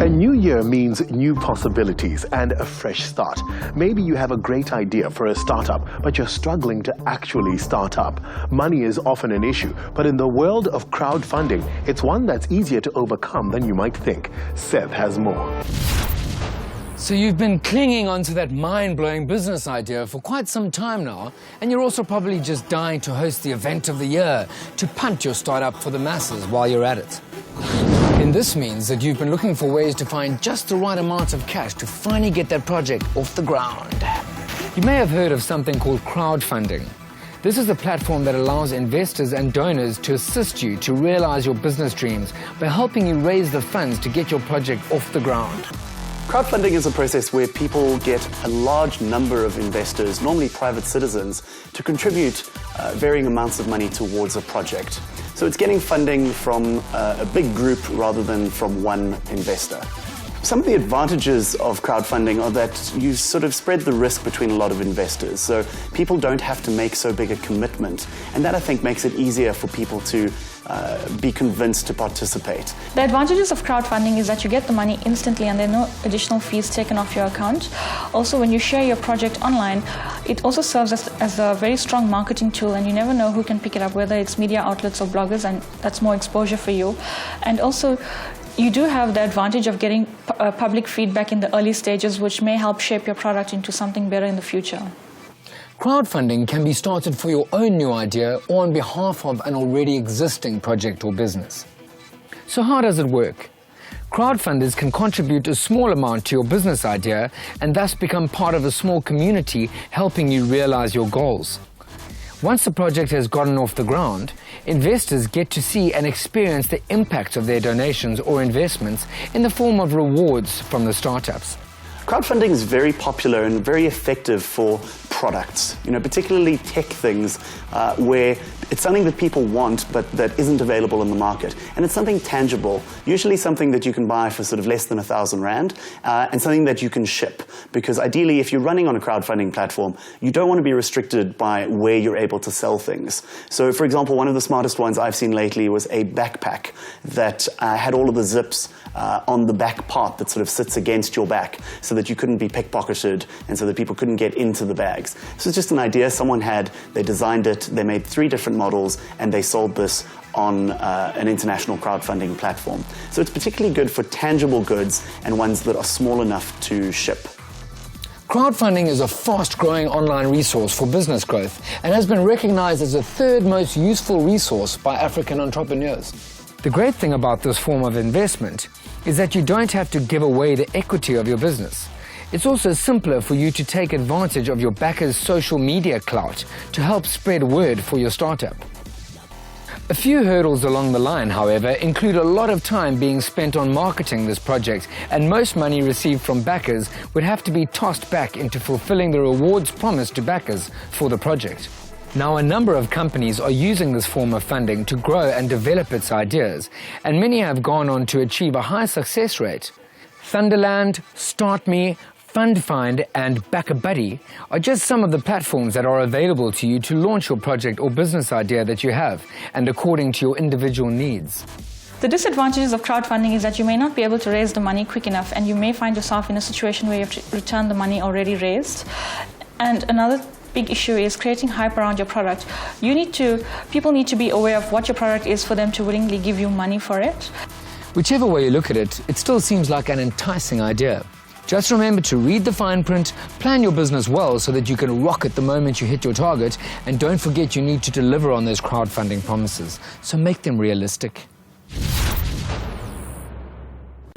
A new year means new possibilities and a fresh start. Maybe you have a great idea for a startup, but you're struggling to actually start up. Money is often an issue, but in the world of crowdfunding, it's one that's easier to overcome than you might think. Seth has more. So you've been clinging onto that mind-blowing business idea for quite some time now, and you're also probably just dying to host the event of the year, to punt your startup for the masses while you're at it. And this means that you've been looking for ways to find just the right amount of cash to finally get that project off the ground. You may have heard of something called crowdfunding. This is a platform that allows investors and donors to assist you to realize your business dreams by helping you raise the funds to get your project off the ground. Crowdfunding is a process where people get a large number of investors, normally private citizens, to contribute varying amounts of money towards a project. So it's getting funding from a big group rather than from one investor. Some of the advantages of crowdfunding are that you sort of spread the risk between a lot of investors, so people don't have to make so big a commitment, and that I think makes it easier for people to be convinced to participate. The advantages of crowdfunding is that you get the money instantly and there are no additional fees taken off your account. Also, when you share your project online, it also serves as a very strong marketing tool, and you never know who can pick it up, whether it's media outlets or bloggers, and that's more exposure for you. And also, you do have the advantage of getting public feedback in the early stages, which may help shape your product into something better in the future. Crowdfunding can be started for your own new idea or on behalf of an already existing project or business. So how does it work? Crowdfunders can contribute a small amount to your business idea and thus become part of a small community helping you realize your goals. Once the project has gotten off the ground, investors get to see and experience the impact of their donations or investments in the form of rewards from the startups. Crowdfunding is very popular and very effective for products, particularly tech things where it's something that people want but that isn't available in the market. And it's something tangible, usually something that you can buy for sort of less than 1,000 Rand and something that you can ship. Because ideally, if you're running on a crowdfunding platform, you don't want to be restricted by where you're able to sell things. So for example, one of the smartest ones I've seen lately was a backpack that had all of the zips on the back part that sort of sits against your back so that you couldn't be pickpocketed and so that people couldn't get into the bags. So it's just an idea someone had, they designed it, they made 3 different models, and they sold this on an international crowdfunding platform. So it's particularly good for tangible goods and ones that are small enough to ship. Crowdfunding is a fast-growing online resource for business growth and has been recognized as the 3rd most useful resource by African entrepreneurs. The great thing about this form of investment is that you don't have to give away the equity of your business. It's also simpler for you to take advantage of your backers' social media clout to help spread word for your startup. A few hurdles along the line, however, include a lot of time being spent on marketing this project, and most money received from backers would have to be tossed back into fulfilling the rewards promised to backers for the project. Now, a number of companies are using this form of funding to grow and develop its ideas, and many have gone on to achieve a high success rate. Thunderland, StartMe, FundFind and BackaBuddy are just some of the platforms that are available to you to launch your project or business idea that you have, and according to your individual needs. The disadvantages of crowdfunding is that you may not be able to raise the money quick enough, and you may find yourself in a situation where you have to return the money already raised. And another big issue is creating hype around your product. People need to be aware of what your product is for them to willingly give you money for it. Whichever way you look at it, it still seems like an enticing idea. Just remember to read the fine print, plan your business well so that you can rock it the moment you hit your target, and don't forget you need to deliver on those crowdfunding promises, so make them realistic.